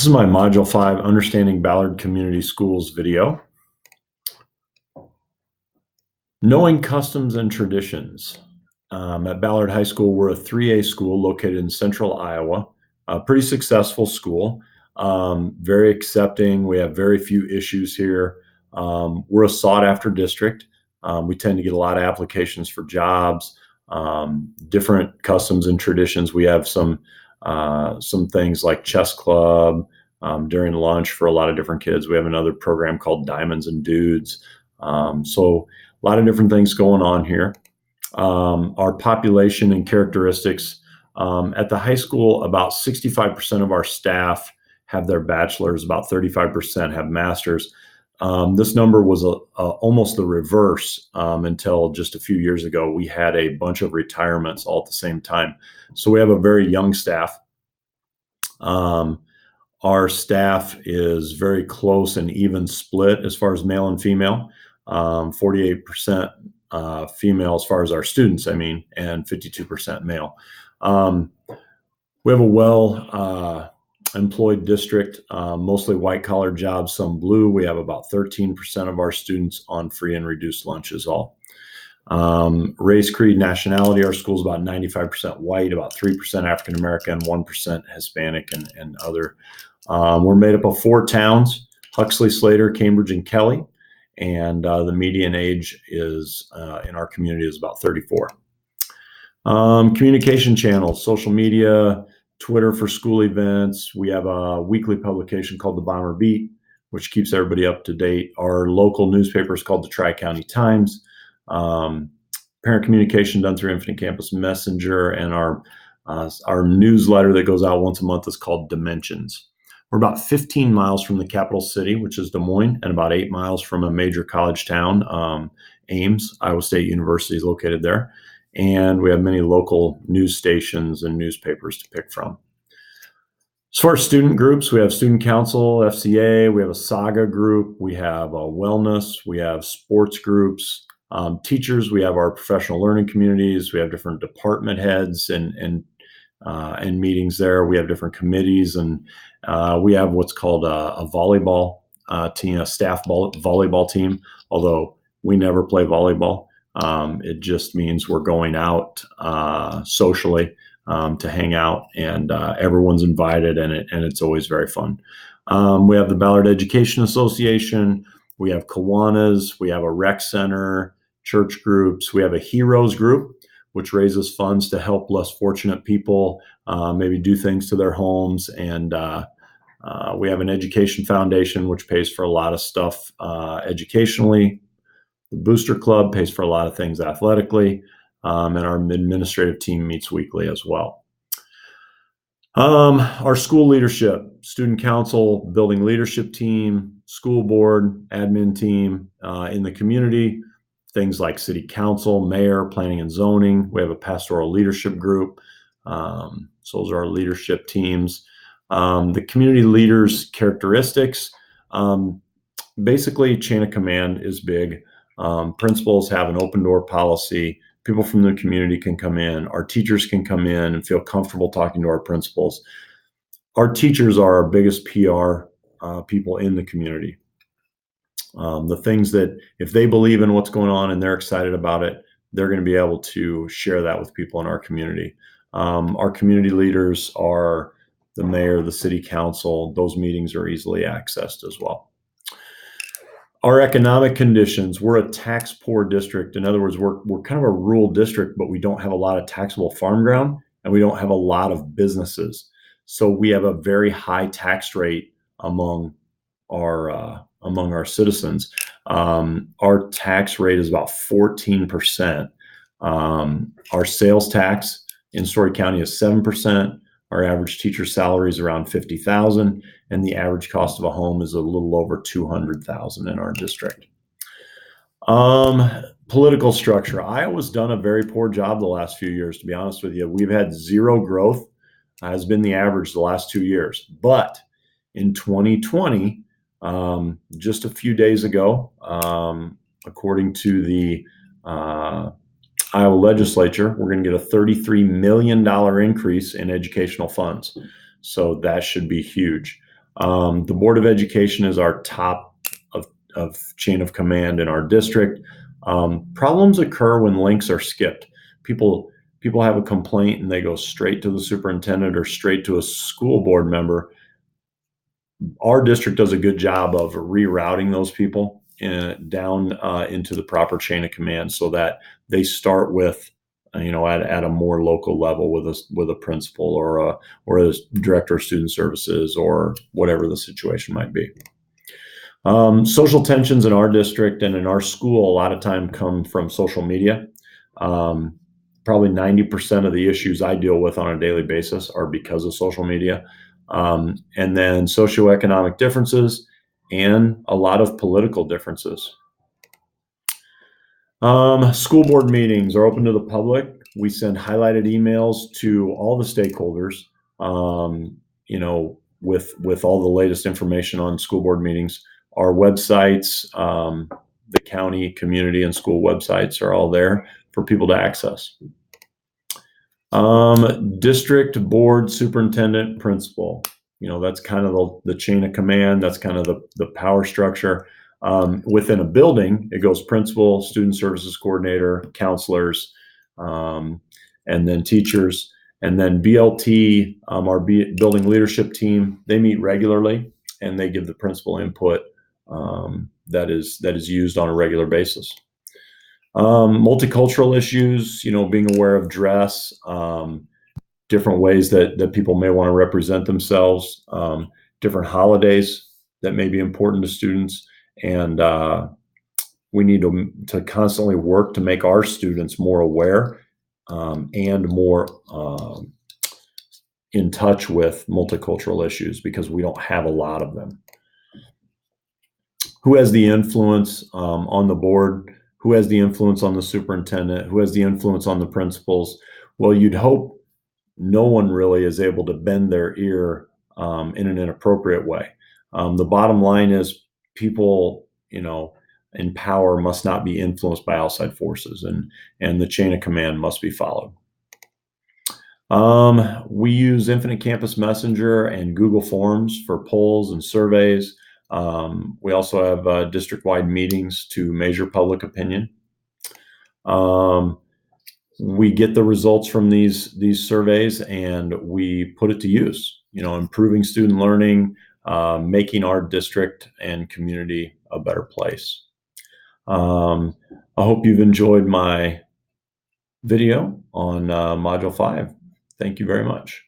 This is my Module 5 Understanding Ballard Community Schools video. Knowing customs and traditions. At Ballard High School, we're a 3A school located in central Iowa, a pretty successful school, very accepting. We have very few issues here. We're a sought-after district. We tend to get a lot of applications for jobs, different customs and traditions. We have some things like chess club during lunch for a lot of different kids. We have another program called Diamonds and Dudes. So a lot of different things going on here. Our population and characteristics. At the high school, about 65% of our staff have their bachelor's, about 35% have master's. This number was almost the reverse until just a few years ago. We had a bunch of retirements all at the same time. So we have a very young staff. Our staff is very close and even split as far as male and female, 48% female as far as our students, and 52% male. We have a well employed district, mostly white collar jobs, some blue. We have about 13% of our students on free and reduced lunches all. Race, creed, nationality, our school's about 95% white, about 3% African American, 1% Hispanic and other. We're made up of 4 towns: Huxley, Slater, Cambridge, and Kelly. And the median age is in our community is about 34. Communication channels, social media, Twitter for school events. We have a weekly publication called the Bomber Beat, which keeps everybody up to date. Our local newspaper is called the Tri-County Times. Parent communication done through Infinite Campus Messenger, and our newsletter that goes out once a month is called Dimensions. We're about 15 miles from the capital city, which is Des Moines, and about 8 miles from a major college town, Ames. Iowa State University is located there. And we have many local news stations and newspapers to pick from. As far as student groups, we have Student Council, FCA, we have a Saga group, we have a wellness, we have sports groups. Teachers, we have our professional learning communities, we have different department heads and meetings there. We have different committees, and we have what's called a volleyball team, a staff volleyball team, although we never play volleyball. It just means we're going out socially to hang out, and everyone's invited, and it's always very fun. We have the Ballard Education Association. We have Kiwanis. We have a rec center, church groups. We have a Heroes group, which raises funds to help less fortunate people maybe do things to their homes. And we have an education foundation, which pays for a lot of stuff educationally. The Booster Club pays for a lot of things athletically, and our administrative team meets weekly as well. Our school leadership, student council, building leadership team, school board, admin team in the community, things like city council, mayor, planning and zoning. We have a pastoral leadership group. So those are our leadership teams. The community leaders' characteristics, basically chain of command is big. Principals have an open door policy. People from the community can come in. Our teachers can come in and feel comfortable talking to our principals. Our teachers are our biggest PR people in the community. The things that if they believe in what's going on and they're excited about it, they're going to be able to share that with people in our community. Our community leaders are the mayor, the city council. Those meetings are easily accessed as well. Our economic conditions, we're a tax poor district. In other words, we're kind of a rural district, but we don't have a lot of taxable farm ground, and we don't have a lot of businesses. So we have a very high tax rate among our citizens. Our tax rate is about 14%. Our sales tax in Story County is 7%. Our average teacher salary is around $50,000, and the average cost of a home is a little over $200,000 in our district. Political structure. Iowa's done a very poor job the last few years, to be honest with you. We've had zero growth, has been the average the last 2 years. But in 2020, just a few days ago, according to the Iowa legislature, we're going to get a $33 million increase in educational funds. So that should be huge. The Board of Education is our top of chain of command in our district. Problems occur when links are skipped. People have a complaint and they go straight to the superintendent or straight to a school board member. Our district does a good job of rerouting those people down into the proper chain of command so that they start with, at a more local level with a principal or a director of student services or whatever the situation might be. Social tensions in our district and in our school a lot of time come from social media. Probably 90% of the issues I deal with on a daily basis are because of social media. And then socioeconomic differences and a lot of political differences. School board meetings are open to the public. We send highlighted emails to all the stakeholders, with all the latest information on school board meetings. Our websites, the county, community, and school websites are all there for people to access. District board superintendent principal. That's kind of the chain of command. That's kind of the power structure. Within a building, it goes principal, student services coordinator, counselors, and then teachers. And then BLT, our building leadership team, they meet regularly and they give the principal input that is used on a regular basis. Multicultural issues, being aware of dress, different ways that people may want to represent themselves, different holidays that may be important to students. And we need to constantly work to make our students more aware and more in touch with multicultural issues because we don't have a lot of them. Who has the influence on the board? Who has the influence on the superintendent? Who has the influence on the principals? Well, you'd hope no one really is able to bend their ear in an inappropriate way. The bottom line is people, in power must not be influenced by outside forces, and the chain of command must be followed. We use Infinite Campus Messenger and Google Forms for polls and surveys. We also have district-wide meetings to measure public opinion. We get the results from these surveys and we put it to use, improving student learning, making our district and community a better place. I hope you've enjoyed my video on Module 5. Thank you very much.